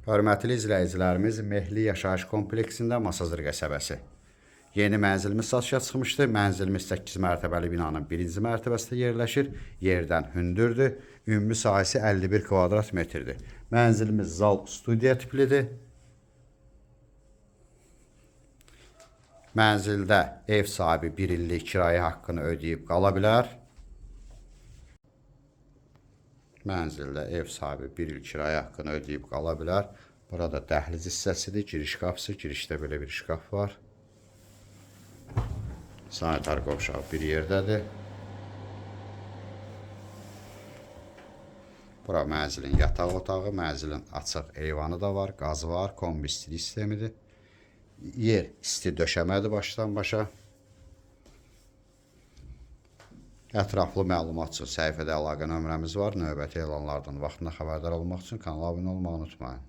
Hörmətli izləyicilərimiz, Mehli Yaşayış Kompleksində Masazır qəsəbəsi. Yeni mənzilimiz satışa çıxmışdı. Mənzilimiz 8 mərtəbəli binanın 1-ci mərtəbəsində yerləşir. Yerdən hündürdür. Ümumi sahəsi 51 kvadrat metrdir. Mənzilimiz zal studiya tiplidir. Mənzildə ev sahibi 1 illik kirayə haqqını ödəyib qala bilər. Mənzildə ev sahibi 1 il kirayə haqqını ödəyib qala bilər. Burada dəhliz hissəsidir, giriş qapısı, girişdə belə bir şkaf var. Sanitar qovşağı bir yerdədir. Bura mənzilin yataq otağı, mənzilin açıq eyvanı da var, qazı var, kombi istilik sistemidir. Yer isti döşəmədir başdan başa. Ətraflı məlumat üçün səhifədə əlaqə nömrəmiz var. Növbəti elanlardan vaxtında xəbərdar olmaq üçün kanala abunə olmağı unutmayın.